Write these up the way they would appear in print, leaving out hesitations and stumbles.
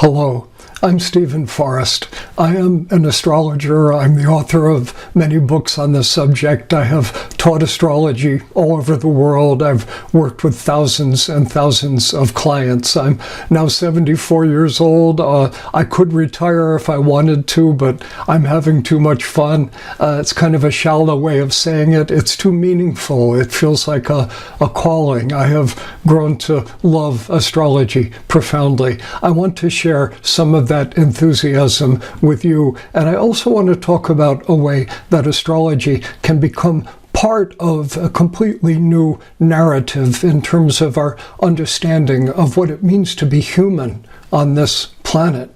Hello, I'm Stephen Forrest. I am an astrologer. I'm the author of many books on this subject. I have taught astrology all over the world. I've worked with thousands and thousands of clients. I'm now 74 years old. I could retire if I wanted to, but I'm having too much fun. It's kind of a shallow way of saying it. It's too meaningful. It feels like a calling. I have grown to love astrology profoundly. I want to share some of that enthusiasm with you. And I also want to talk about a way that astrology can become part of a completely new narrative in terms of our understanding of what it means to be human on this planet.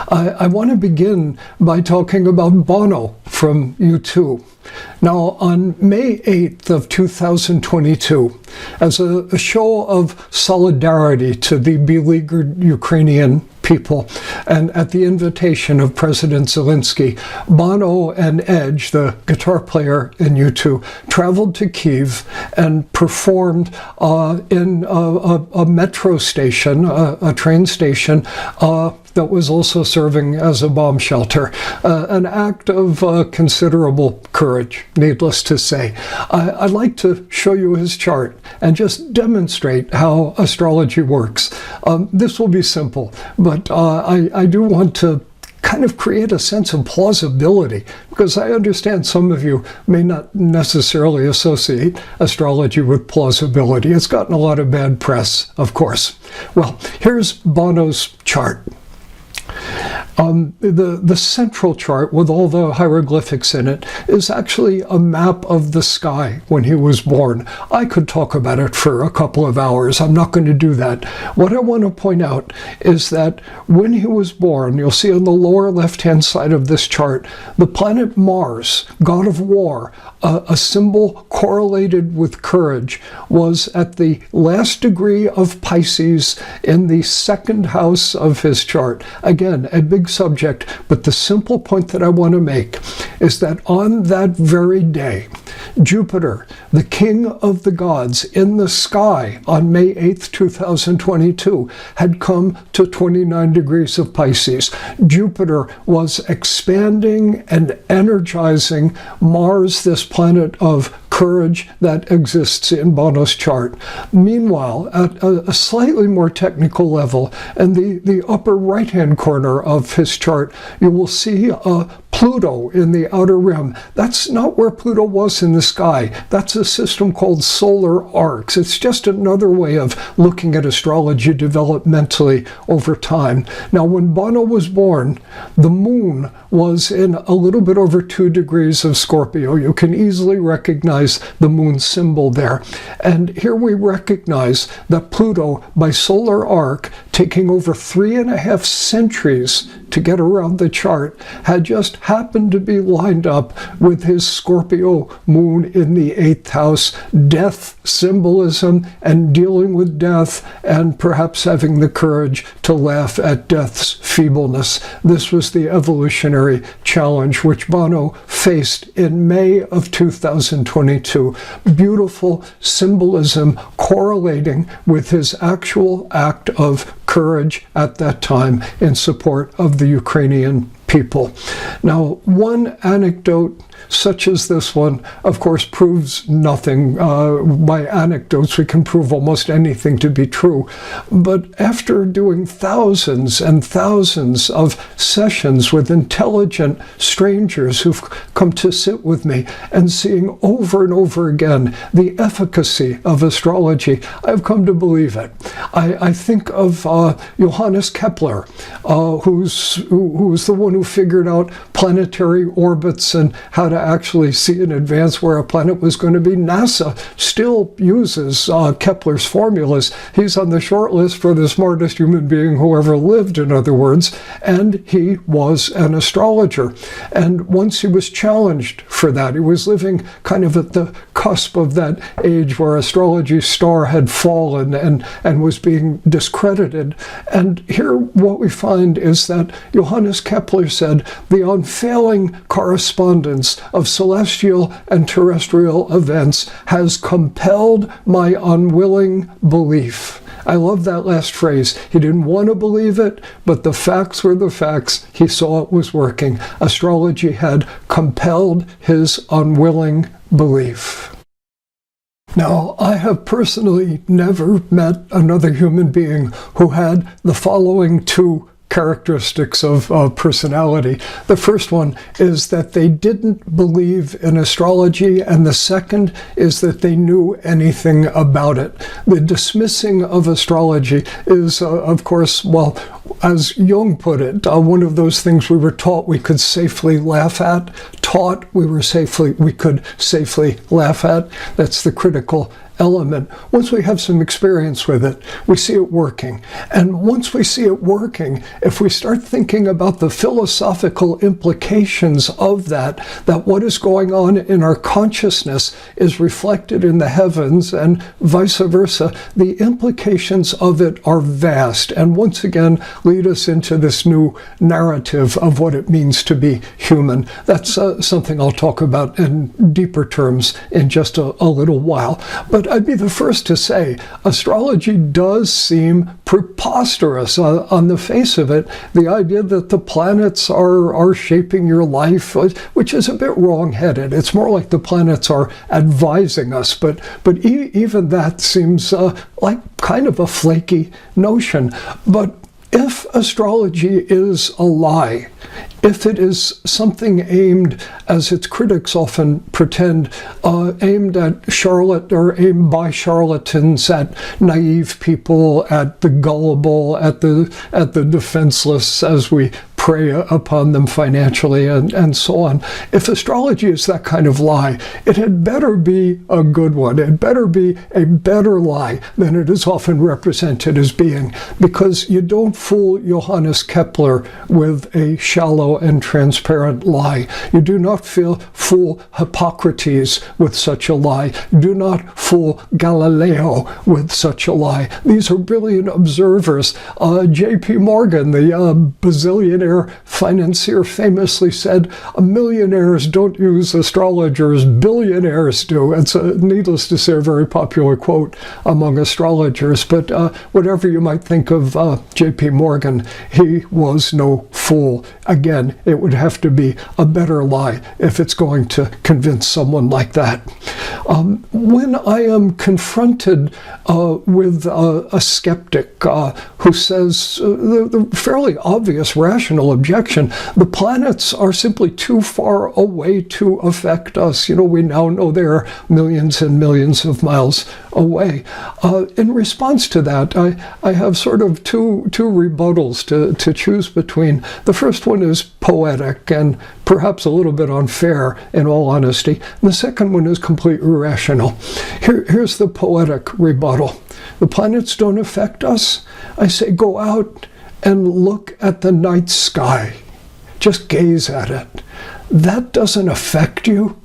I want to begin by talking about Bono from U2. Now, on May 8th of 2022, as a show of solidarity to the beleaguered Ukrainian people, and at the invitation of President Zelensky, Bono and Edge, the guitar player in U2, traveled to Kyiv and performed in a metro station, a train station, that was also serving as a bomb shelter. An act of considerable courage, needless to say. I'd like to show you his chart and just demonstrate how astrology works. This will be simple, but I do want to kind of create a sense of plausibility, because I understand some of you may not necessarily associate astrology with plausibility. It's gotten a lot of bad press, of course. Well, here's Bono's chart. The central chart with all the hieroglyphics in it is actually a map of the sky when he was born. I could talk about it for a couple of hours. I'm not going to do that. What I want to point out is that when he was born, you'll see on the lower left-hand side of this chart, the planet Mars, god of war, a symbol correlated with courage, was at the last degree of Pisces in the second house of his chart. Again, a big subject, but the simple point that I want to make is that on that very day, Jupiter, the king of the gods in the sky on May 8th, 2022, had come to 29 degrees of Pisces. Jupiter was expanding and energizing Mars, this planet of courage that exists in Bono's chart. Meanwhile, at a slightly more technical level, in the upper right-hand corner of his chart, you will see Pluto in the outer rim. That's not where Pluto was in the sky. That's a system called solar arcs. It's just another way of looking at astrology developmentally over time. Now, when Bono was born, the moon was in a little bit over 2 degrees of Scorpio. You can easily recognize the moon symbol there. And here we recognize that Pluto, by solar arc, taking over 3.5 centuries to get around the chart, had just happened to be lined up with his Scorpio moon in the 8th house, death symbolism and dealing with death, and perhaps having the courage to laugh at death's feebleness. This was the evolutionary challenge which Bono faced in May of 2022. Beautiful symbolism correlating with his actual act of courage at that time in support of the Ukrainian people. Now, one anecdote such as this one, of course, proves nothing. By anecdotes, we can prove almost anything to be true. But after doing thousands and thousands of sessions with intelligent strangers who've come to sit with me and seeing over and over again the efficacy of astrology, I've come to believe it. I think of Johannes Kepler, who was the one who figured out planetary orbits and how to actually see in advance where a planet was going to be. NASA still uses Kepler's formulas. He's on the short list for the smartest human being who ever lived, in other words, and he was an astrologer. And once he was challenged for that, he was living kind of at the cusp of that age where astrology's star had fallen and was being discredited. And here what we find is that Johannes Kepler said, the unfailing correspondence of celestial and terrestrial events has compelled my unwilling belief. I love that last phrase. He didn't want to believe it, but the facts were the facts. He saw it was working. Astrology had compelled his unwilling belief. Now, I have personally never met another human being who had the following two characteristics of personality. The first one is that they didn't believe in astrology, and the second is that they knew anything about it. The dismissing of astrology is, of course, well, as Jung put it, one of those things we were taught we could safely laugh at. We could safely laugh at. That's the critical element. Once we have some experience with it, we see it working. And once we see it working, if we start thinking about the philosophical implications of that what is going on in our consciousness is reflected in the heavens and vice versa, the implications of it are vast, and once again lead us into this new narrative of what it means to be human. That's something I'll talk about in deeper terms in just a little while. But I'd be the first to say astrology does seem preposterous on the face of it. The idea that the planets are shaping your life, which is a bit wrong-headed. It's more like the planets are advising us, but even that seems like kind of a flaky notion. But if astrology is a lie, if it is something aimed, as its critics often pretend, aimed aimed by charlatans, at naive people, at the gullible, at the defenseless, as we prey upon them financially, and so on. If astrology is that kind of lie, it had better be a good one. It better be a better lie than it is often represented as being, because you don't fool Johannes Kepler with a shallow and transparent lie. You do not fool Hippocrates with such a lie. You do not fool Galileo with such a lie. These are brilliant observers. J.P. Morgan, the bazillionaire financier, famously said, millionaires don't use astrologers, billionaires do. It's, needless to say, a very popular quote among astrologers, but whatever you might think of J.P. Morgan, he was no fool. Again, it would have to be a better lie if it's going to convince someone like that. When I am confronted with a skeptic who says the fairly obvious rational objection, the planets are simply too far away to affect us. We now know they are millions and millions of miles away. In response to that, I have sort of two rebuttals to choose between. The first one is poetic and perhaps a little bit unfair, in all honesty. And the second one is completely irrational. Here's the poetic rebuttal. The planets don't affect us. I say, go out and look at the night sky. Just gaze at it. That doesn't affect you.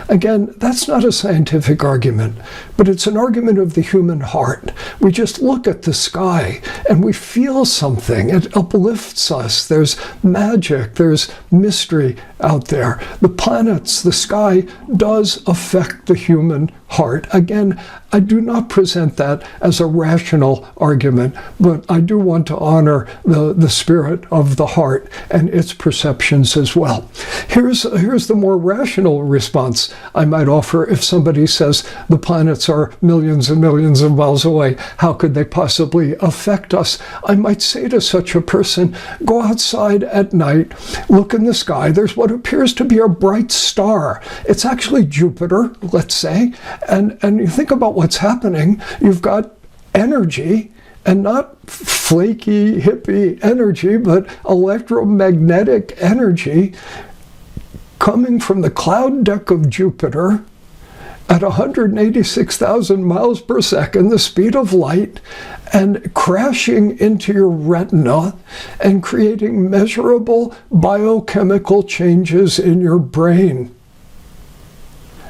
Again, that's not a scientific argument, but it's an argument of the human heart. We just look at the sky and we feel something. It uplifts us. There's magic. There's mystery out there. The planets, the sky does affect the human heart. Again, I do not present that as a rational argument, but I do want to honor the spirit of the heart and its perceptions as well. Here's the more rational response I might offer if somebody says the planets are millions and millions of miles away. How could they possibly affect us? I might say to such a person, go outside at night, look in the sky. There's what appears to be a bright star. It's actually Jupiter, let's say, and you think about what's happening. You've got energy, and not flaky, hippie energy, but electromagnetic energy coming from the cloud deck of Jupiter at 186,000 miles per second, the speed of light, and crashing into your retina and creating measurable biochemical changes in your brain.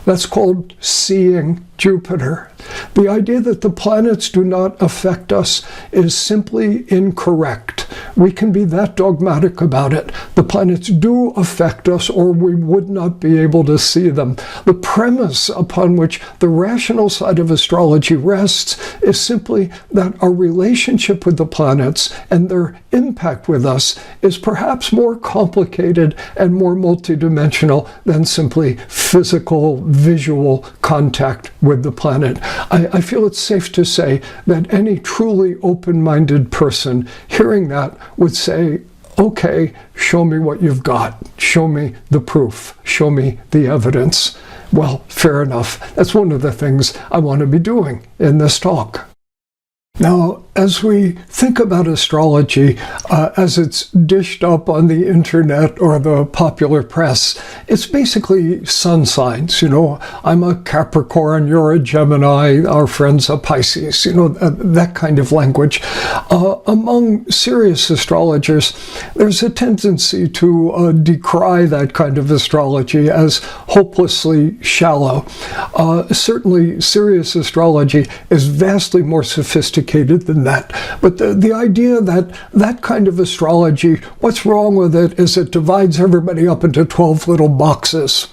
That's called seeing Jupiter. The idea that the planets do not affect us is simply incorrect. We can be that dogmatic about it. The planets do affect us, or we would not be able to see them. The premise upon which the rational side of astrology rests is simply that our relationship with the planets and their impact with us is perhaps more complicated and more multidimensional than simply physical, visual contact with the planet. I feel it's safe to say that any truly open-minded person hearing that would say, okay, show me what you've got. Show me the proof. Show me the evidence. Well, fair enough. That's one of the things I want to be doing in this talk. Now, as we think about astrology, as it's dished up on the internet or the popular press, it's basically sun signs. You know, I'm a Capricorn, you're a Gemini, our friend's a Pisces, you know, that kind of language. Among serious astrologers, there's a tendency to decry that kind of astrology as hopelessly shallow. Certainly, serious astrology is vastly more sophisticated than that. But the idea that that kind of astrology, what's wrong with it is it divides everybody up into 12 little boxes.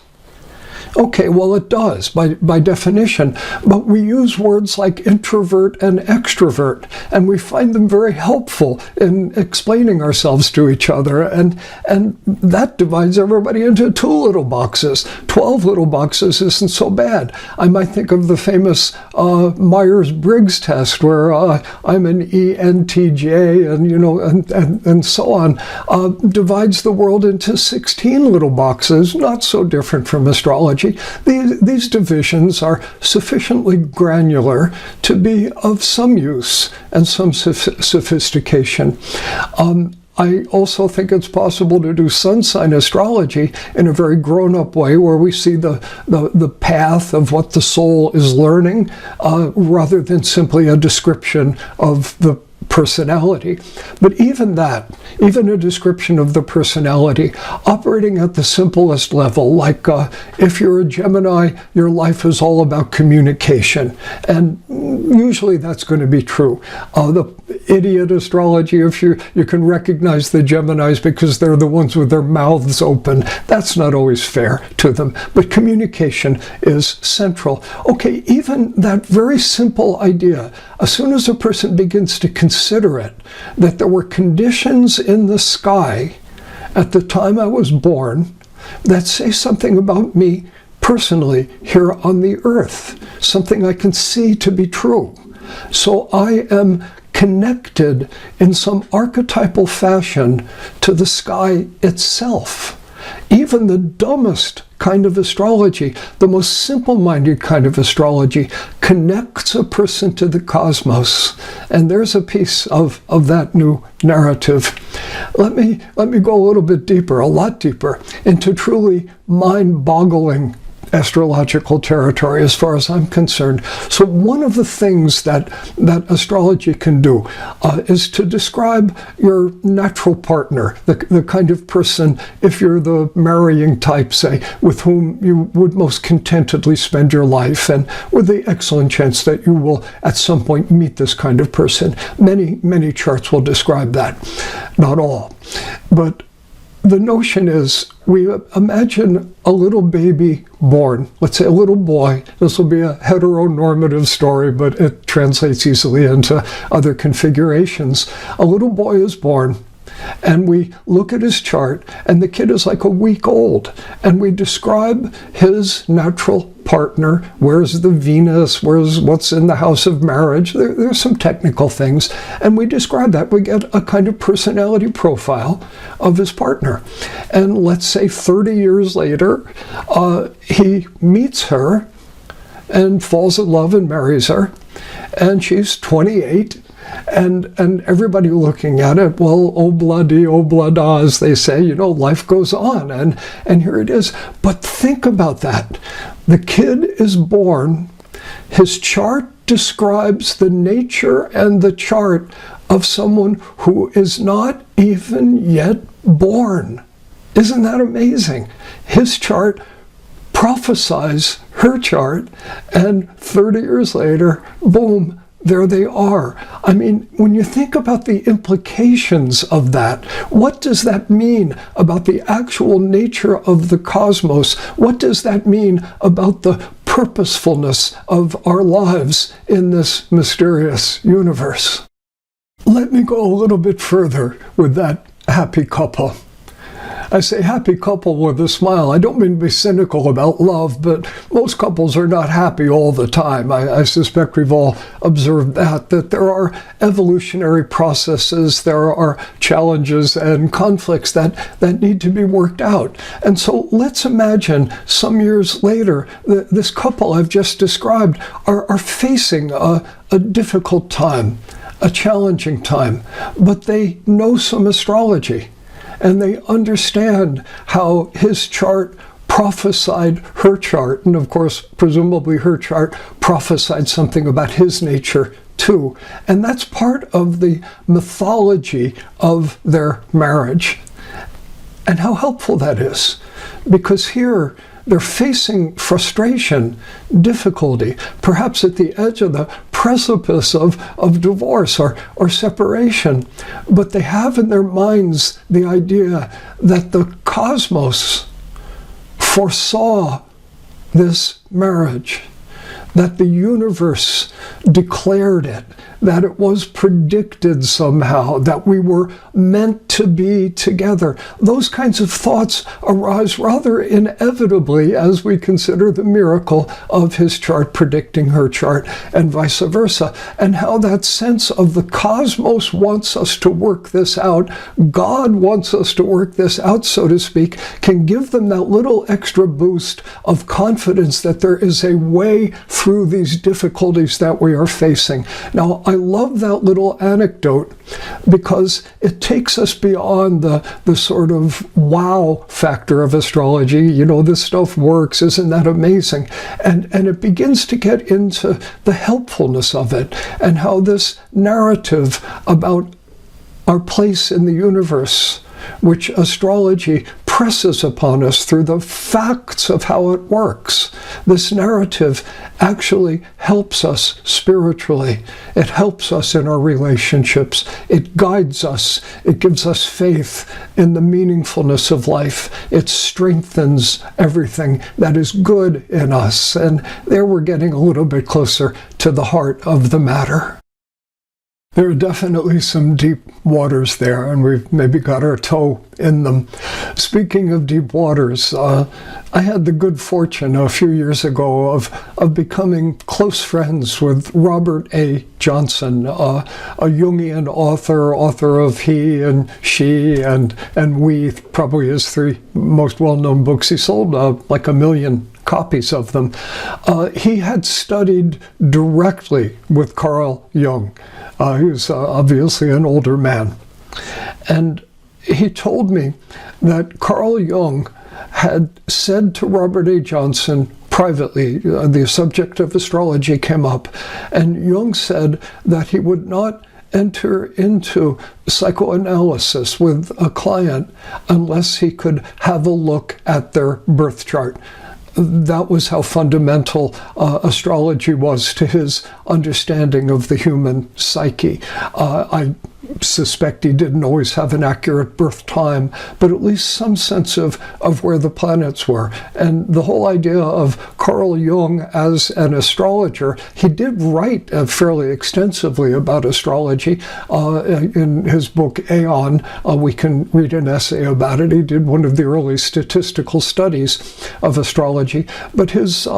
Okay, well, it does by definition, but we use words like introvert and extrovert, and we find them very helpful in explaining ourselves to each other, and that divides everybody into 2 little boxes. 12 little boxes isn't so bad. I might think of the famous Myers-Briggs test, where I'm an ENTJ, and you know, and so on, divides the world into 16 little boxes, not so different from astrology. These divisions are sufficiently granular to be of some use and some sophistication. I also think it's possible to do sun sign astrology in a very grown-up way, where we see the path of what the soul is learning, rather than simply a description of the personality. But even that, even a description of the personality, operating at the simplest level, like if you're a Gemini, your life is all about communication. And usually that's going to be true. The idiot astrology, if you can recognize the Geminis because they're the ones with their mouths open, that's not always fair to them. But communication is central. Okay, even that very simple idea, as soon as a person begins to consider it, that there were conditions in the sky at the time I was born that say something about me personally here on the earth, something I can see to be true. So I am connected in some archetypal fashion to the sky itself. Even the dumbest kind of astrology, the most simple-minded kind of astrology, connects a person to the cosmos. And there's a piece of that new narrative. Let me go a little bit deeper, a lot deeper, into truly mind-boggling astrological territory as far as I'm concerned. So one of the things that astrology can do is to describe your natural partner, the kind of person, if you're the marrying type, say, with whom you would most contentedly spend your life, and with the excellent chance that you will at some point meet this kind of person. Many charts will describe that. Not all. But the notion is, we imagine a little baby born, let's say a little boy. This will be a heteronormative story, but it translates easily into other configurations. A little boy is born, and we look at his chart, and the kid is like a week old, and we describe his natural partner. Where's the Venus? What's in the house of marriage? There's some technical things, and we describe that. We get a kind of personality profile of his partner. And let's say 30 years later, he meets her and falls in love and marries her, and she's 28. And everybody looking at it, well, oblada, as they say, you know, life goes on, and here it is. But think about that. The kid is born, his chart describes the nature and the chart of someone who is not even yet born. Isn't that amazing? His chart prophesies her chart, and 30 years later, boom, there they are. I mean, when you think about the implications of that, what does that mean about the actual nature of the cosmos? What does that mean about the purposefulness of our lives in this mysterious universe? Let me go a little bit further with that happy couple. I say happy couple with a smile. I don't mean to be cynical about love, but most couples are not happy all the time. I suspect we've all observed that there are evolutionary processes, there are challenges and conflicts that need to be worked out. And so let's imagine some years later, this couple I've just described are facing a difficult time, a challenging time, but they know some astrology. And they understand how his chart prophesied her chart. And of course, presumably her chart prophesied something about his nature too. And that's part of the mythology of their marriage. And how helpful that is. Because here, they're facing frustration, difficulty, perhaps at the edge of the precipice of divorce or separation. But they have in their minds the idea that the cosmos foresaw this marriage, that the universe declared it, that it was predicted somehow, that we were meant to be together. Those kinds of thoughts arise rather inevitably as we consider the miracle of his chart predicting her chart and vice versa, and how that sense of the cosmos wants us to work this out, God wants us to work this out, so to speak, can give them that little extra boost of confidence that there is a way through these difficulties that we are facing. Now, I love that little anecdote because it takes us beyond the sort of wow factor of astrology. You know, this stuff works, isn't that amazing? And it begins to get into the helpfulness of it and how this narrative about our place in the universe, which astrology presses upon us through the facts of how it works. This narrative actually helps us spiritually. It helps us in our relationships. It guides us. It gives us faith in the meaningfulness of life. It strengthens everything that is good in us. And there we're getting a little bit closer to the heart of the matter. There are definitely some deep waters there, and we've maybe got our toe in them. Speaking of deep waters, I had the good fortune a few years ago of becoming close friends with Robert A. Johnson, a Jungian author of He and She and We, probably his three most well-known books. He sold like 1 million copies of them. He had studied directly with Carl Jung. He was obviously an older man. And he told me that Carl Jung had said to Robert A. Johnson privately, the subject of astrology came up, and Jung said that he would not enter into psychoanalysis with a client unless he could have a look at their birth chart. That was how fundamental astrology was to his understanding of the human psyche. I suspect he didn't always have an accurate birth time, but at least some sense of where the planets were. And the whole idea of Carl Jung as an astrologer, he did write fairly extensively about astrology. In his book Aeon, we can read an essay about it. He did one of the early statistical studies of astrology, but his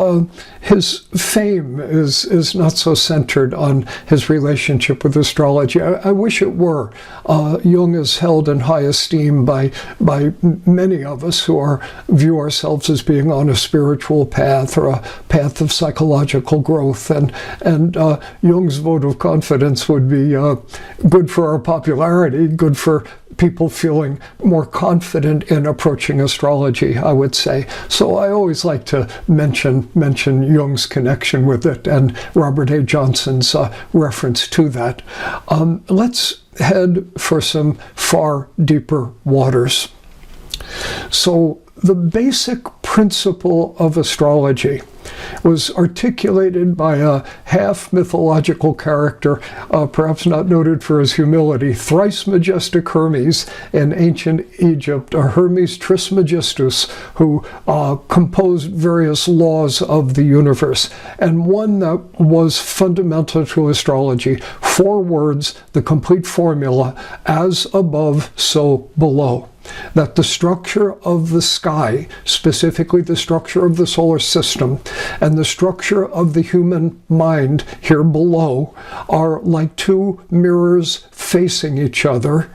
fame is not so centered on his relationship with astrology. I wish it were. Jung is held in high esteem by many of us who view ourselves as being on a spiritual path or a path of psychological growth, and Jung's vote of confidence would be good for our popularity, good for people feeling more confident in approaching astrology, I would say. So I always like to mention Jung's connection with it and Robert A. Johnson's reference to that. Let's head for some far deeper waters. So the basic principle of astrology was articulated by a half-mythological character, perhaps not noted for his humility, thrice majestic Hermes in ancient Egypt, a Hermes Trismegistus, who composed various laws of the universe, and one that was fundamental to astrology. 4 words, the complete formula: as above, so below. That the structure of the sky, specifically the structure of the solar system, and the structure of the human mind here below are like 2 mirrors facing each other,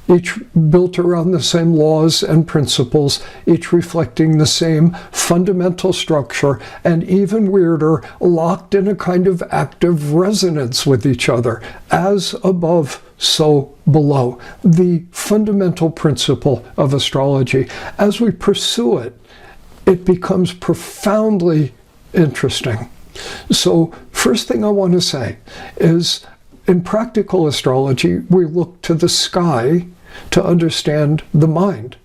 each built around the same laws and principles, each reflecting the same fundamental structure, and even weirder, locked in a kind of active resonance with each other. As above, so below. The fundamental principle of astrology. As we pursue it, it becomes profoundly interesting. So, first thing I want to say is, in practical astrology, we look to the sky to understand the mind.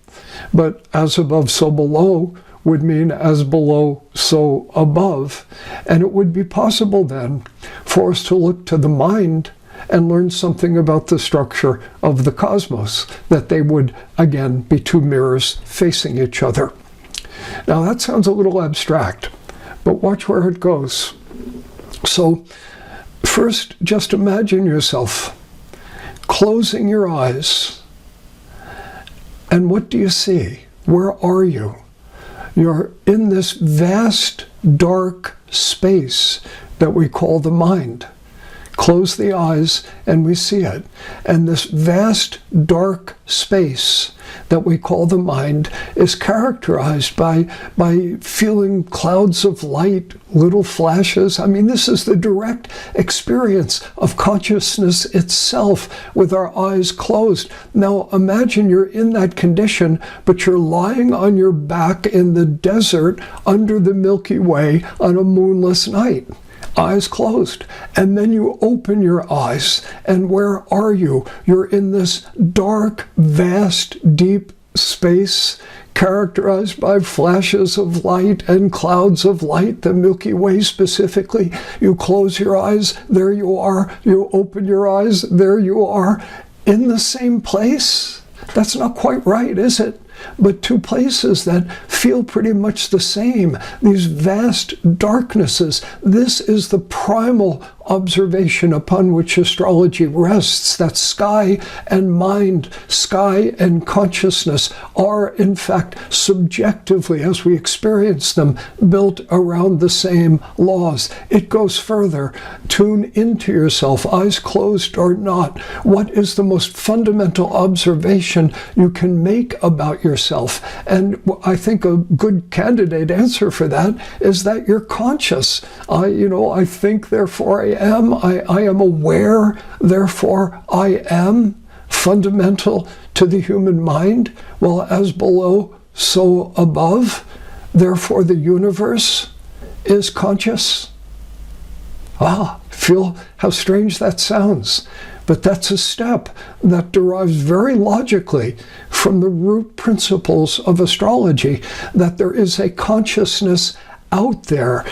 But as above, so below would mean as below, so above. And it would be possible then for us to look to the mind and learn something about the structure of the cosmos, that they would, again, be 2 mirrors facing each other. Now, that sounds a little abstract, but watch where it goes. So, first, just imagine yourself closing your eyes, and what do you see? Where are you? You're in this vast, dark space that we call the mind. Close the eyes and we see it. And this vast, dark space that we call the mind is characterized by feeling clouds of light, little flashes. I mean, this is the direct experience of consciousness itself with our eyes closed. Now, imagine you're in that condition, but you're lying on your back in the desert under the Milky Way on a moonless night. Eyes closed, and then you open your eyes, and where are you? You're in this dark, vast, deep space characterized by flashes of light and clouds of light, the Milky Way specifically. You close your eyes, there you are. You open your eyes, there you are. In the same place? That's not quite right, is it? But 2 places that feel pretty much the same. These vast darknesses. This is the primal observation upon which astrology rests, that sky and mind, sky and consciousness are in fact subjectively, as we experience them, built around the same laws. It goes further. Tune into yourself, eyes closed or not. What is the most fundamental observation you can make about yourself? And I think a good candidate answer for that is that you're conscious. I think, therefore I am. I am aware, therefore I am. Fundamental to the human mind. Well, as below, so above. Therefore the universe is conscious. Feel how strange that sounds. But that's a step that derives very logically from the root principles of astrology, that there is a consciousness out there.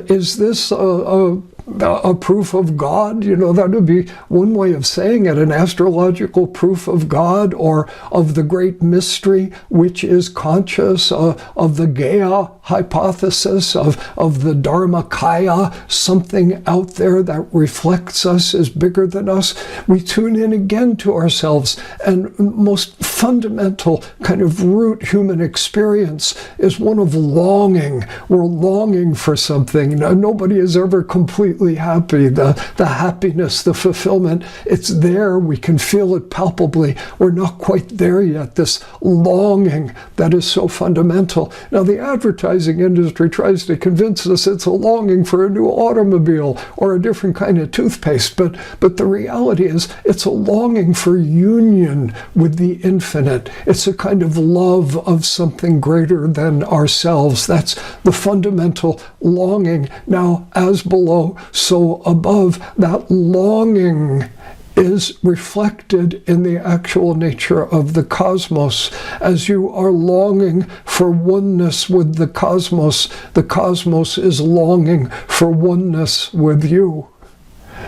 Is this a proof of God? That would be one way of saying it, an astrological proof of God, or of the great mystery which is conscious, of the Gaia hypothesis, of the Dharmakaya, something out there that reflects us, is bigger than us. We tune in again to ourselves, and most fundamental kind of root human experience is one of longing. We're longing for something. Nobody is ever completely happy. The happiness, the fulfillment, it's there. We can feel it palpably. We're not quite there yet. This longing that is so fundamental. Now, the advertising industry tries to convince us it's a longing for a new automobile or a different kind of toothpaste, but the reality is it's a longing for union with the infinite. It's a kind of love of something greater than ourselves. That's the fundamental longing. Now, as below, so above, that longing is reflected in the actual nature of the cosmos. As you are longing for oneness with the cosmos is longing for oneness with you.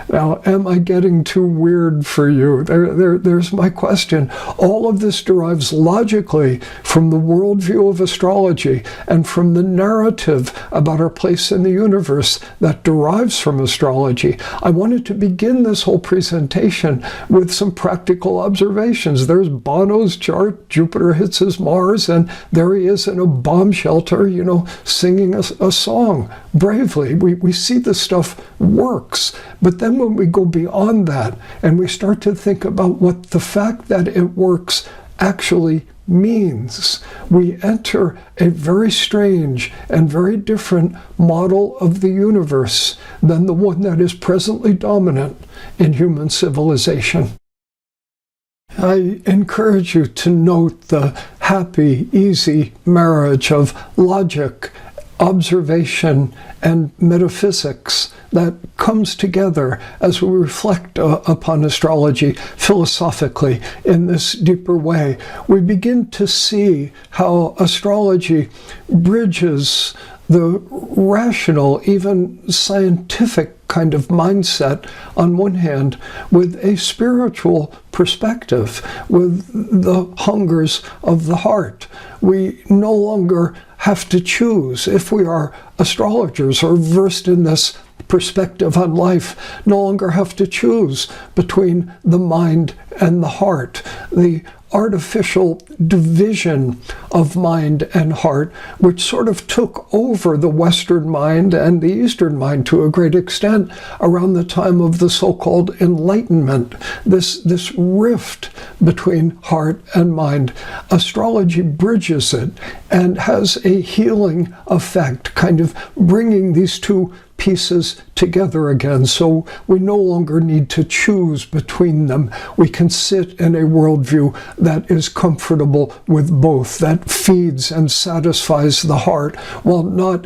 Now, am I getting too weird for you? There's my question. All of this derives logically from the worldview of astrology and from the narrative about our place in the universe that derives from astrology. I wanted to begin this whole presentation with some practical observations. There's Bono's chart. Jupiter hits his Mars, and there he is in a bomb shelter, singing a song bravely. We see this stuff works. But then when we go beyond that and we start to think about what the fact that it works actually means, we enter a very strange and very different model of the universe than the one that is presently dominant in human civilization. I encourage you to note the happy, easy marriage of logic, observation, and metaphysics that comes together as we reflect upon astrology philosophically in this deeper way. We begin to see how astrology bridges the rational, even scientific kind of mindset on one hand with a spiritual perspective, with the hungers of the heart. We no longer have to choose. If we are astrologers or versed in this perspective on life, no longer have to choose between the mind and the heart. The artificial division of mind and heart, which sort of took over the Western mind and the Eastern mind to a great extent around the time of the so-called Enlightenment, this rift between heart and mind. Astrology bridges it and has a healing effect, kind of bringing these two pieces together again, so we no longer need to choose between them. We can sit in a worldview that is comfortable with both, that feeds and satisfies the heart, while not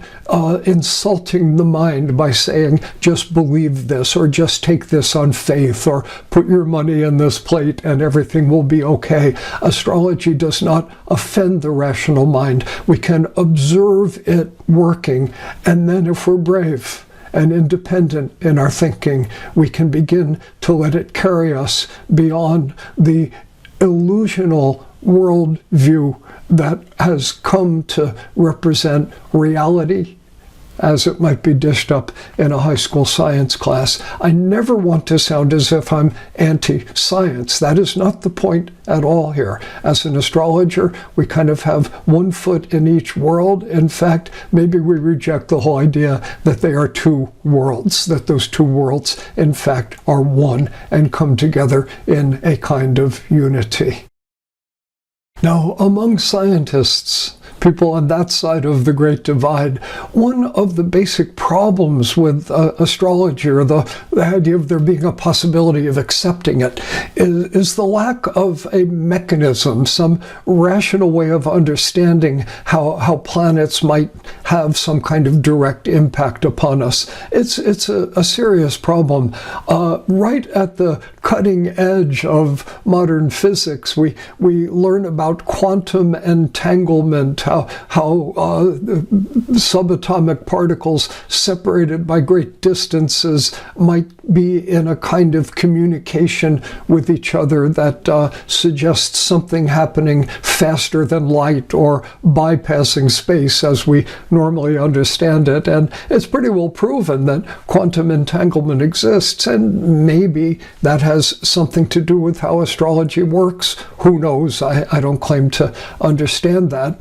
insulting the mind by saying, just believe this, or just take this on faith, or put your money in this plate and everything will be okay. Astrology does not offend the rational mind. We can observe it working, and then if we're brave and independent in our thinking, we can begin to let it carry us beyond the illusional worldview that has come to represent reality as it might be dished up in a high school science class. I never want to sound as if I'm anti-science. That is not the point at all here. As an astrologer, we kind of have one foot in each world. In fact, maybe we reject the whole idea that they are two worlds, that those two worlds, in fact, are one and come together in a kind of unity. Now, among scientists, people on that side of the Great Divide, one of the basic problems with astrology, or the idea of there being a possibility of accepting it, is the lack of a mechanism, some rational way of understanding how planets might have some kind of direct impact upon us. It's a serious problem. Right at the cutting edge of modern physics, we learn about quantum entanglement, how subatomic particles separated by great distances might be in a kind of communication with each other that suggests something happening faster than light or bypassing space as we normally understand it. And it's pretty well proven that quantum entanglement exists, and maybe that has something to do with how astrology works. Who knows? I don't claim to understand that.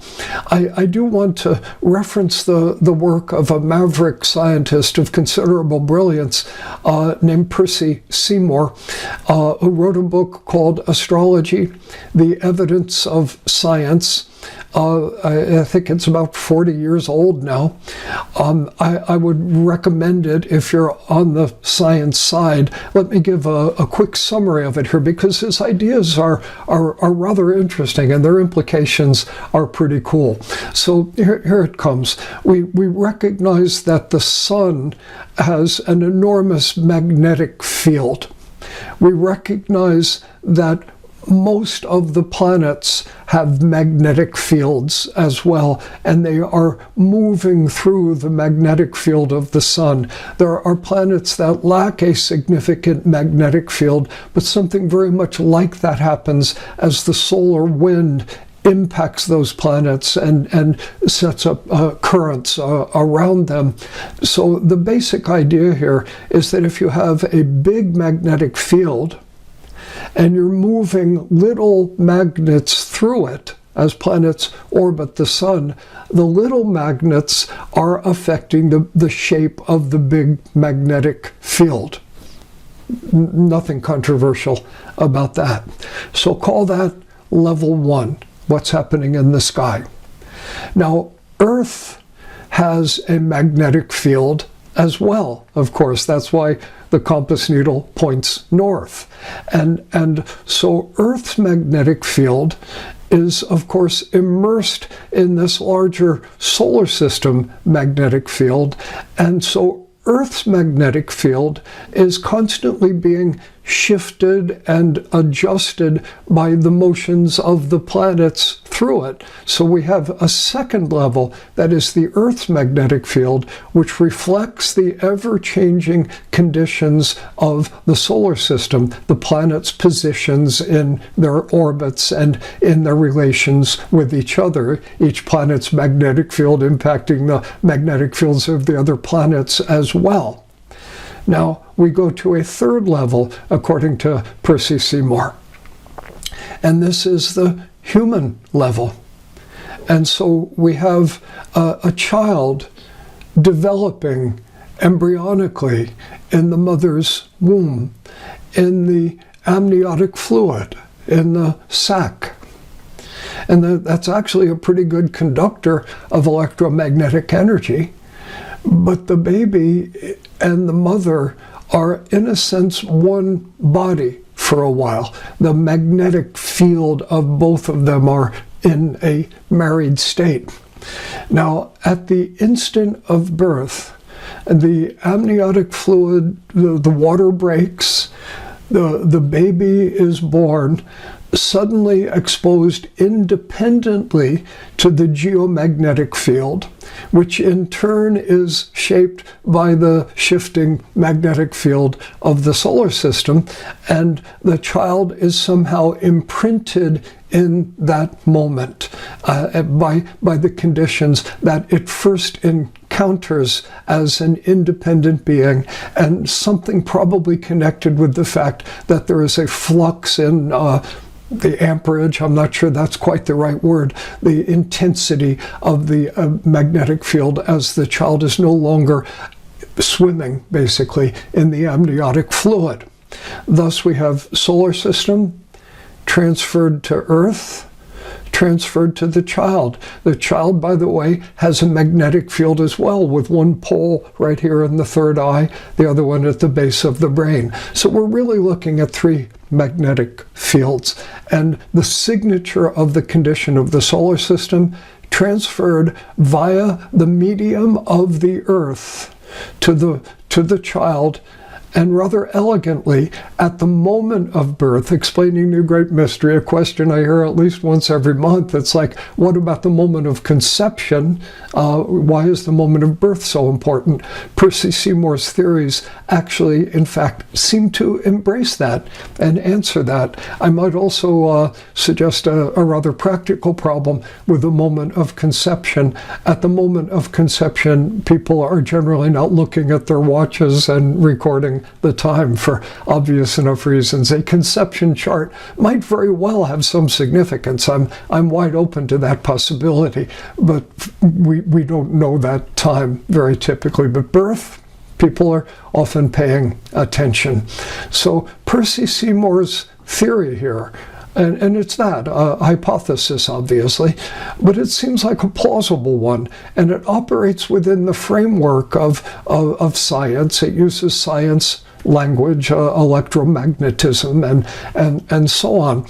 I do want to reference the work of a maverick scientist of considerable brilliance named Percy Seymour, who wrote a book called Astrology, The Evidence of Science. I think it's about 40 years old now. I would recommend it if you're on the science side. Let me give a quick summary of it here, because his ideas are rather interesting and their implications are pretty cool. So here it comes. We recognize that the sun has an enormous magnetic field. We recognize that most of the planets have magnetic fields as well, and they are moving through the magnetic field of the sun. There are planets that lack a significant magnetic field, but something very much like that happens as the solar wind impacts those planets and sets up currents around them. So the basic idea here is that if you have a big magnetic field, and you're moving little magnets through it as planets orbit the sun, the little magnets are affecting the shape of the big magnetic field. Nothing controversial about that. So call that level 1, what's happening in the sky. Now, Earth has a magnetic field as well, of course. That's why the compass needle points north. And so Earth's magnetic field is, of course, immersed in this larger solar system magnetic field. And so Earth's magnetic field is constantly being shifted and adjusted by the motions of the planets through it. So we have a second level, that is the Earth's magnetic field, which reflects the ever-changing conditions of the solar system, the planets' positions in their orbits and in their relations with each other, each planet's magnetic field impacting the magnetic fields of the other planets as well. Now, we go to a third level, according to Percy Seymour. And this is the human level. And so we have a child developing embryonically in the mother's womb, in the amniotic fluid, in the sac. And that's actually a pretty good conductor of electromagnetic energy. But the baby and the mother are, in a sense, one body for a while. The magnetic field of both of them are in a married state. Now, at the instant of birth, the amniotic fluid, the water breaks, the baby is born, suddenly exposed independently to the geomagnetic field, which in turn is shaped by the shifting magnetic field of the solar system, and the child is somehow imprinted in that moment by the conditions that it first encounters as an independent being, and something probably connected with the fact that there is a flux in the amperage, I'm not sure that's quite the right word, the intensity of the magnetic field as the child is no longer swimming, basically, in the amniotic fluid. Thus, we have solar system transferred to Earth, transferred to the child. The child, by the way, has a magnetic field as well, with one pole right here in the third eye, the other one at the base of the brain. So we're really looking at 3 magnetic fields, and the signature of the condition of the solar system transferred via the medium of the Earth to the child, and rather elegantly, at the moment of birth, explaining the great mystery, a question I hear at least once every month. It's like, what about the moment of conception? Why is the moment of birth so important? Percy Seymour's theories actually, in fact, seem to embrace that and answer that. I might also suggest a rather practical problem with the moment of conception. At the moment of conception, people are generally not looking at their watches and recording the time for obvious enough reasons. A conception chart might very well have some significance. I'm wide open to that possibility, but we don't know that time very typically. But birth, people are often paying attention. So Percy Seymour's theory here, and it's not a hypothesis, obviously, but it seems like a plausible one, and it operates within the framework of science. It uses science language, electromagnetism, and so on.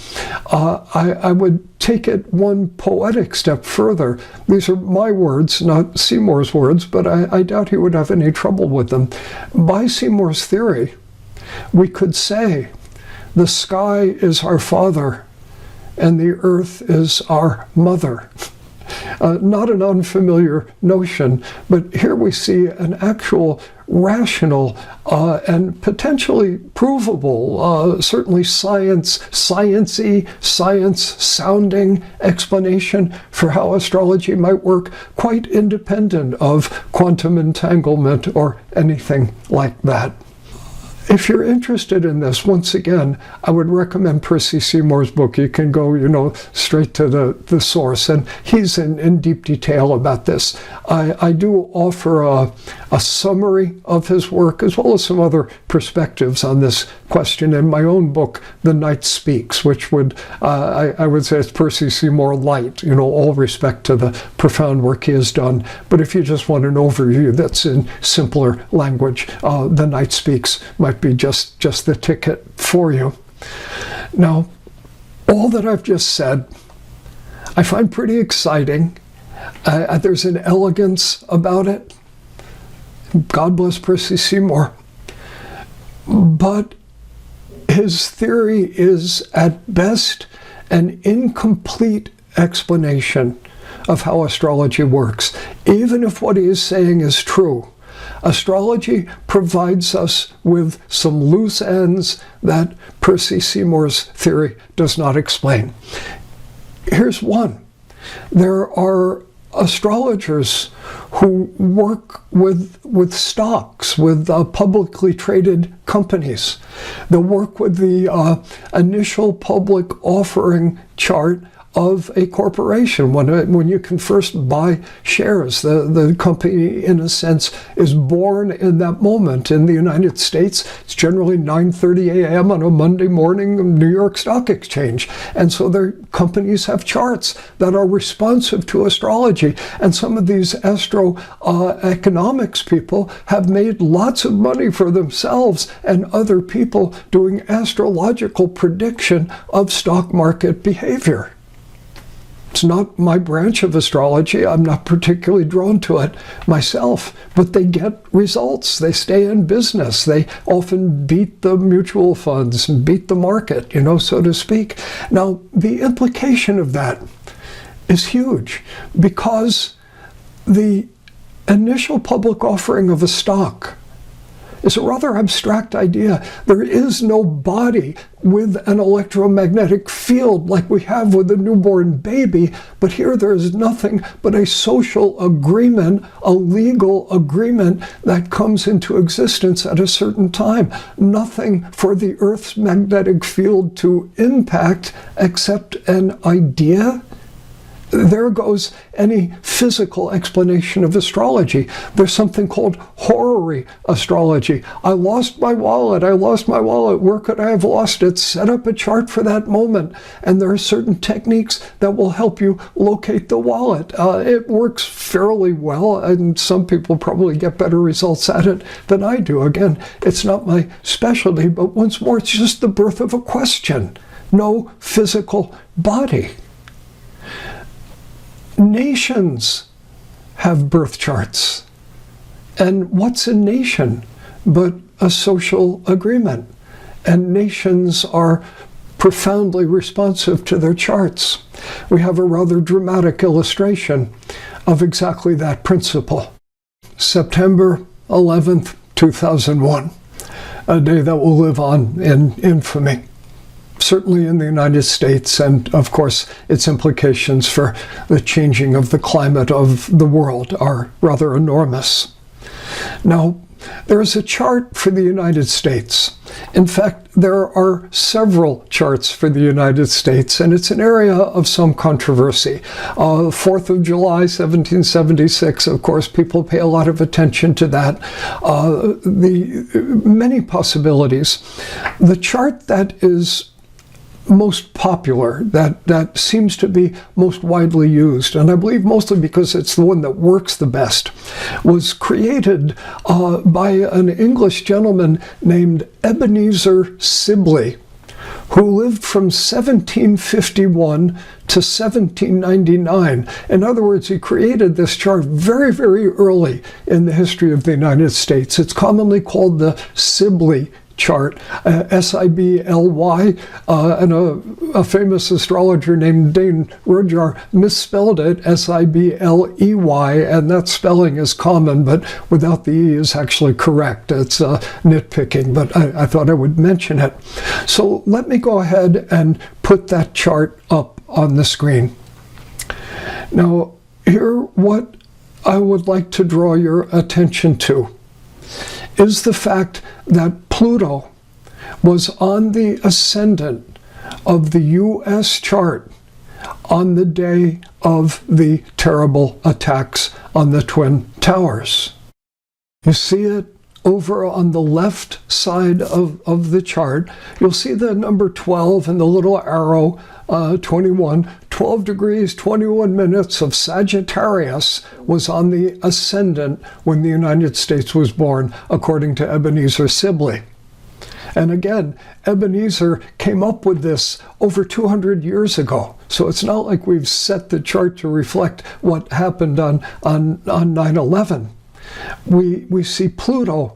I would take it one poetic step further. These are my words, not Seymour's words, but I doubt he would have any trouble with them. By Seymour's theory, we could say The sky is our father, and the earth is our mother. Not an unfamiliar notion, but here we see an actual rational and potentially provable, certainly science-y, science-sounding explanation for how astrology might work, quite independent of quantum entanglement or anything like that. If you're interested in this, once again, I would recommend Percy Seymour's book. You can go, straight to the source, and he's in deep detail about this. I do offer a summary of his work, as well as some other perspectives on this question in my own book, The Night Speaks, which I would say it's Percy Seymour light, all respect to the profound work he has done. But if you just want an overview that's in simpler language, The Night Speaks might be just the ticket for you. Now, all that I've just said, I find pretty exciting. There's an elegance about it. God bless Percy Seymour. But his theory is, at best, an incomplete explanation of how astrology works, even if what he is saying is true. Astrology provides us with some loose ends that Percy Seymour's theory does not explain. Here's one. There are astrologers who work with stocks, with publicly traded companies. They work with the initial public offering chart of a corporation. When you can first buy shares, the company, in a sense, is born in that moment. In the United States, it's generally 9:30 a.m. on a Monday morning in New York Stock Exchange. And so their companies have charts that are responsive to astrology. And some of these economics people have made lots of money for themselves and other people doing astrological prediction of stock market behavior. It's not my branch of astrology. I'm not particularly drawn to it myself, but they get results. They stay in business. They often beat the mutual funds and beat the market, so to speak. Now, the implication of that is huge, because the initial public offering of a stock is a rather abstract idea. There is no body with an electromagnetic field like we have with a newborn baby, but here there is nothing but a social agreement, a legal agreement that comes into existence at a certain time. Nothing for the Earth's magnetic field to impact except an idea. There goes any physical explanation of astrology. There's something called horary astrology. I lost my wallet. Where could I have lost it? Set up a chart for that moment. And there are certain techniques that will help you locate the wallet. It works fairly well, and some people probably get better results at it than I do. Again, it's not my specialty, but once more, it's just the birth of a question. No physical body. Nations have birth charts. And what's a nation but a social agreement? And nations are profoundly responsive to their charts. We have a rather dramatic illustration of exactly that principle. September 11th, 2001, a day that will live on in infamy. Certainly in the United States, and of course its implications for the changing of the climate of the world are rather enormous. Now, there is a chart for the United States. In fact, there are several charts for the United States, and it's an area of some controversy. 4th of July, 1776, of course, people pay a lot of attention to that. The many possibilities. The chart that is most popular, that seems to be most widely used, and I believe mostly because it's the one that works the best, was created by an English gentleman named Ebenezer Sibley, who lived from 1751 to 1799. In other words, he created this chart very, very early in the history of the United States. It's commonly called the Sibley chart, S-I-B-L-Y, and a famous astrologer named Dane Rudhyar misspelled it S-I-B-L-E-Y, and that spelling is common, but without the E is actually correct. It's nitpicking, but I thought I would mention it. So let me go ahead and put that chart up on the screen. Now, here what I would like to draw your attention to is the fact that Pluto was on the ascendant of the U.S. chart on the day of the terrible attacks on the Twin Towers. You see it over on the left side of the chart. You'll see the number 12 and the little arrow 21. 12 degrees, 21 minutes of Sagittarius was on the ascendant when the United States was born, according to Ebenezer Sibley. And again, Ebenezer came up with this over 200 years ago. So it's not like we've set the chart to reflect what happened on 9/11. We see Pluto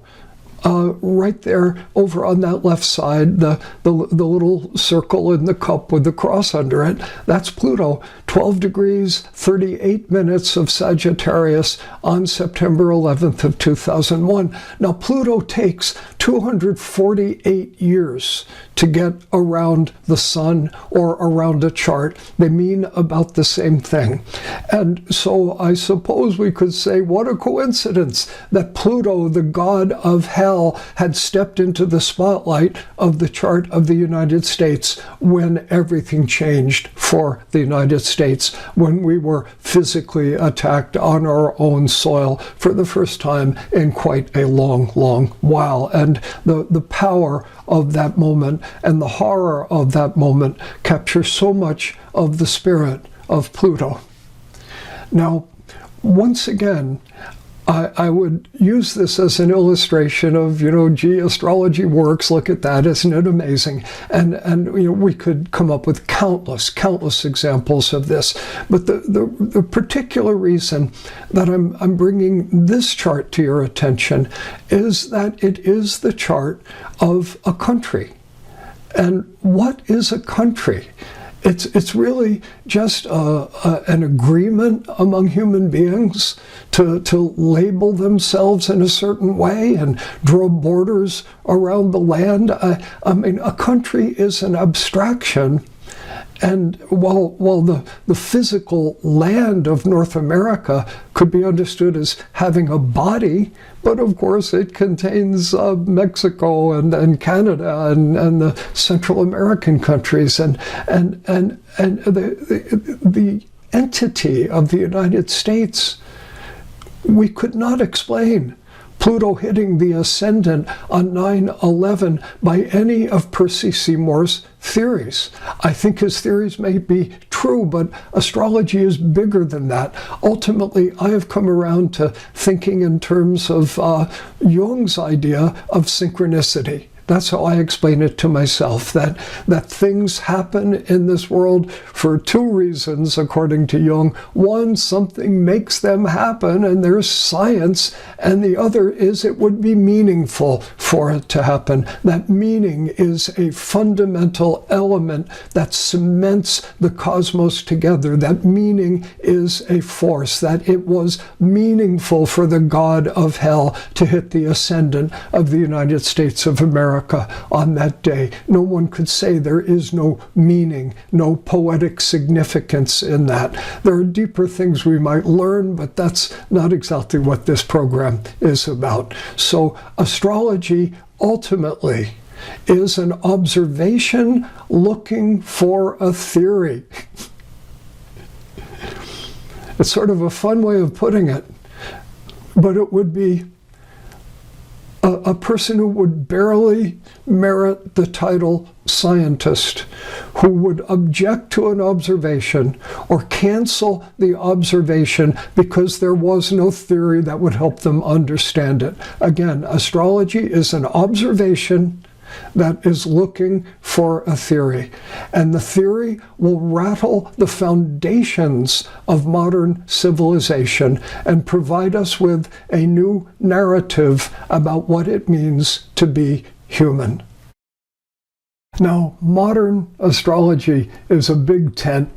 right there over on that left side, the little circle in the cup with the cross under it. That's Pluto, 12 degrees, 38 minutes of Sagittarius on September 11th of 2001. Now, Pluto takes 248 years to get around the sun or around a chart. They mean about the same thing. And so I suppose we could say, what a coincidence that Pluto, the god of hell, had stepped into the spotlight of the chart of the United States when everything changed for the United States, when we were physically attacked on our own soil for the first time in quite a long, long while. And the power of that moment and the horror of that moment capture so much of the spirit of Pluto. Now, once again, I would use this as an illustration of, gee, astrology works, look at that, isn't it amazing? And we could come up with countless examples of this. But the particular reason that I'm bringing this chart to your attention is that it is the chart of a country. And what is a country? It's really just an agreement among human beings to label themselves in a certain way and draw borders around the land. I mean, a country is an abstraction. And while the physical land of North America could be understood as having a body, but of course it contains Mexico and Canada and the Central American countries and the entity of the United States, we could not explain Pluto hitting the ascendant on 9/11 by any of Percy Seymour's theories. I think his theories may be true, but astrology is bigger than that. Ultimately, I have come around to thinking in terms of Jung's idea of synchronicity. That's how I explain it to myself, that things happen in this world for two reasons, according to Jung. One, something makes them happen, and there's science, and the other is it would be meaningful for it to happen. That meaning is a fundamental element that cements the cosmos together. That meaning is a force, that it was meaningful for the god of hell to hit the ascendant of the United States of America on that day. No one could say there is no meaning, no poetic significance in that. There are deeper things we might learn, but that's not exactly what this program is about. So astrology ultimately is an observation looking for a theory. It's sort of a fun way of putting it, but it would be a person who would barely merit the title scientist, who would object to an observation or cancel the observation because there was no theory that would help them understand it. Again, astrology is an observation that is looking for a theory. And the theory will rattle the foundations of modern civilization and provide us with a new narrative about what it means to be human. Now, modern astrology is a big tent.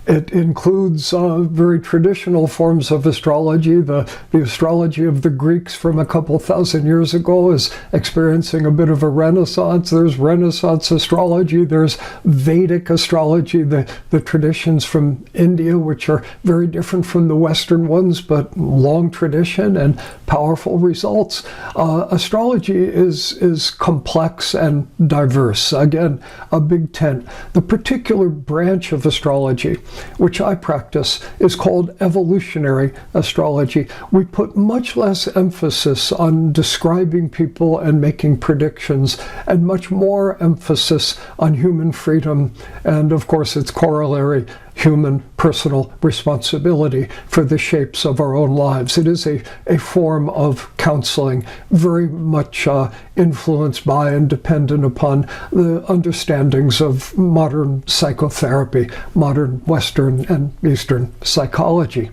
It includes very traditional forms of astrology. The astrology of the Greeks from a couple thousand years ago is experiencing a bit of a renaissance. There's Renaissance astrology. There's Vedic astrology, the traditions from India, which are very different from the Western ones, but long tradition and powerful results. Astrology is complex and diverse. Again, a big tent. The particular branch of astrology which I practice is called Evolutionary Astrology. We put much less emphasis on describing people and making predictions, and much more emphasis on human freedom and, of course, its corollary, human personal responsibility for the shapes of our own lives. It is a form of counseling, very much influenced by and dependent upon the understandings of modern psychotherapy, modern Western and Eastern psychology.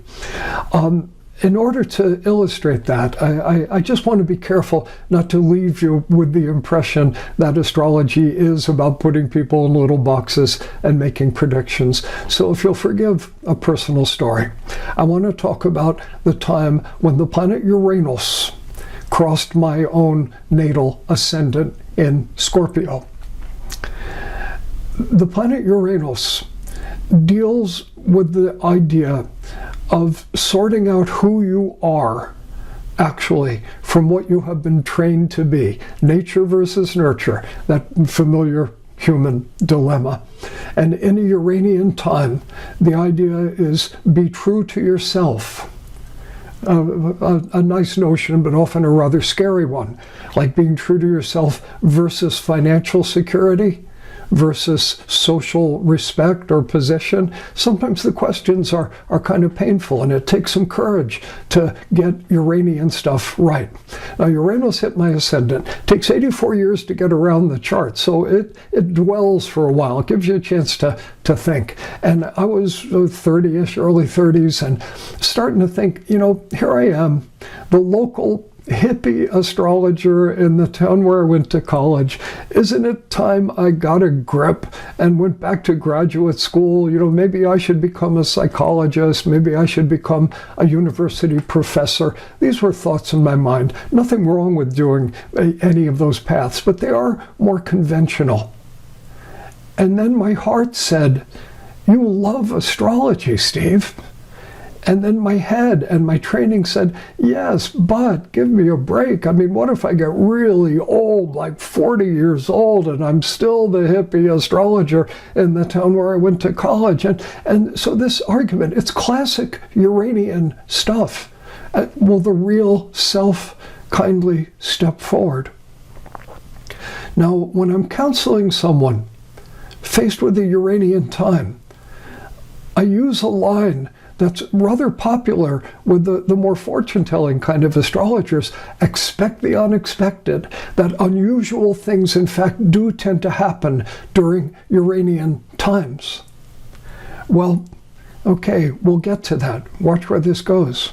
In order to illustrate that, I just want to be careful not to leave you with the impression that astrology is about putting people in little boxes and making predictions. So if you'll forgive a personal story, I want to talk about the time when the planet Uranus crossed my own natal ascendant in Scorpio. The planet Uranus deals with the idea of sorting out who you are actually from what you have been trained to be. Nature versus nurture, that familiar human dilemma. And in a Uranian time, the idea is be true to yourself. A nice notion, but often a rather scary one, like being true to yourself versus financial security, versus social respect or position. Sometimes the questions are kind of painful, and it takes some courage to get Uranian stuff right. Now, Uranus hit my ascendant. It takes 84 years to get around the chart, so it dwells for a while. It gives you a chance to think. And I was 30-ish, early 30s, and starting to think, here I am, the local hippie astrologer in the town where I went to college. Isn't it time I got a grip and went back to graduate school? Maybe I should become a psychologist. Maybe I should become a university professor. These were thoughts in my mind. Nothing wrong with doing any of those paths, but they are more conventional. And then my heart said, "You love astrology, Steve." And then my head and my training said, yes, but give me a break. I mean, what if I get really old, like 40 years old, and I'm still the hippie astrologer in the town where I went to college? And so this argument, it's classic Uranian stuff. Will the real self kindly step forward? Now, when I'm counseling someone faced with a Uranian time, I use a line that's rather popular with the more fortune-telling kind of astrologers. Expect the unexpected. That unusual things, in fact, do tend to happen during Uranian times. Well, okay, we'll get to that. Watch where this goes.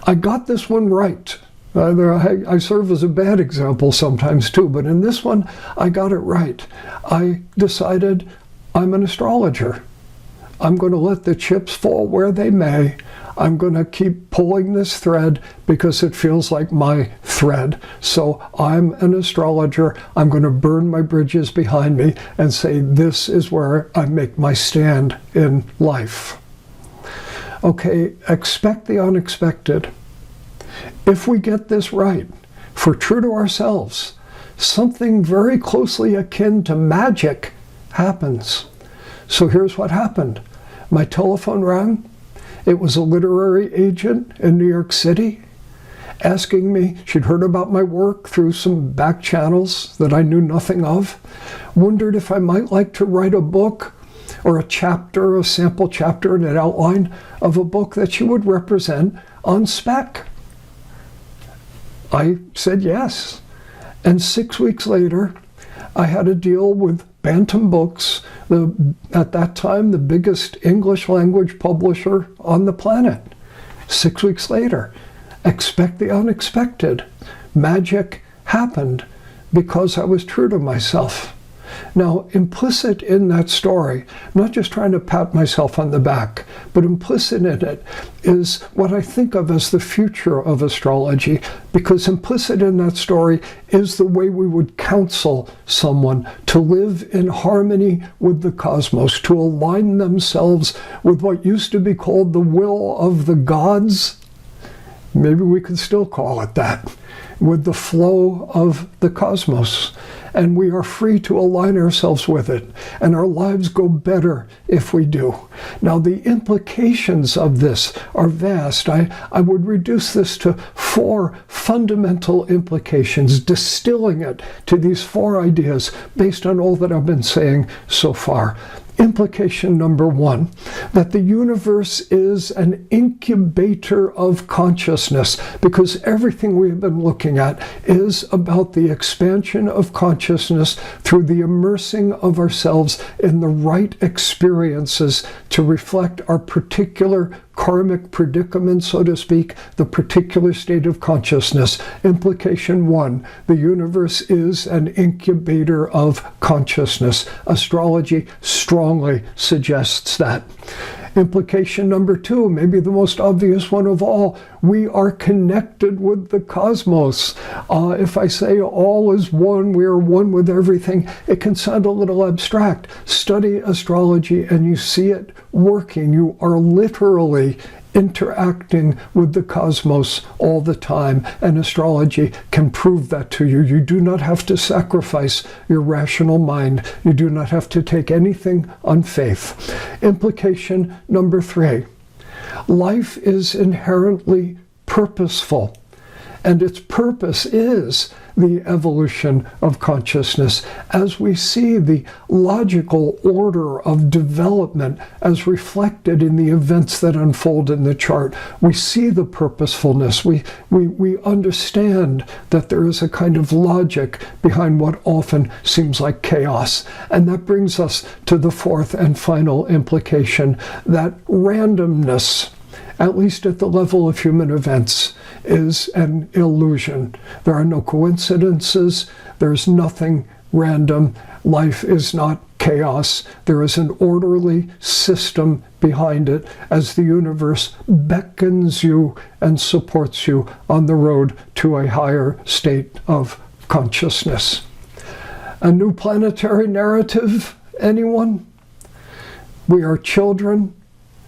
I got this one right. I serve as a bad example sometimes too, but in this one, I got it right. I decided I'm an astrologer. I'm going to let the chips fall where they may. I'm going to keep pulling this thread because it feels like my thread. So I'm an astrologer. I'm going to burn my bridges behind me and say, this is where I make my stand in life. Okay, expect the unexpected. If we get this right, if we're true to ourselves, something very closely akin to magic happens. So here's what happened. My telephone rang. It was a literary agent in New York City asking me, she'd heard about my work through some back channels that I knew nothing of, wondered if I might like to write a book or a chapter, a sample chapter, and an outline of a book that she would represent on spec. I said yes. And 6 weeks later, I had a deal with Bantam Books, at that time the biggest English language publisher on the planet. 6 weeks later, expect the unexpected. Magic happened. because I was true to myself. Now, implicit in that story, I'm not just trying to pat myself on the back, but implicit in it is what I think of as the future of astrology, because implicit in that story is the way we would counsel someone to live in harmony with the cosmos, to align themselves with what used to be called the will of the gods. Maybe we could still call it that, with the flow of the cosmos. And we are free to align ourselves with it. And our lives go better if we do. Now, the implications of this are vast. I would reduce this to 4 fundamental implications, distilling it to these 4 ideas based on all that I've been saying so far. Implication number 1, that the universe is an incubator of consciousness, because everything we have been looking at is about the expansion of consciousness through the immersing of ourselves in the right experiences to reflect our particular karmic predicament, so to speak, the particular state of consciousness. Implication 1, the universe is an incubator of consciousness. Astrology strongly suggests that. Implication number 2, maybe the most obvious one of all, we are connected with the cosmos. If I say all is one, we are one with everything, it can sound a little abstract. Study astrology and you see it working. You are literally interacting with the cosmos all the time, and astrology can prove that to you. You do not have to sacrifice your rational mind. You do not have to take anything on faith. Implication number 3, life is inherently purposeful, and its purpose is the evolution of consciousness. As we see the logical order of development as reflected in the events that unfold in the chart, we see the purposefulness. We understand that there is a kind of logic behind what often seems like chaos. And that brings us to the 4th and final implication, that randomness, at least at the level of human events, is an illusion. There are no coincidences. There's nothing random. Life is not chaos. There is an orderly system behind it as the universe beckons you and supports you on the road to a higher state of consciousness. A new planetary narrative, anyone? We are children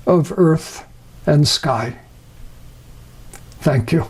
of Earth and sky. Thank you.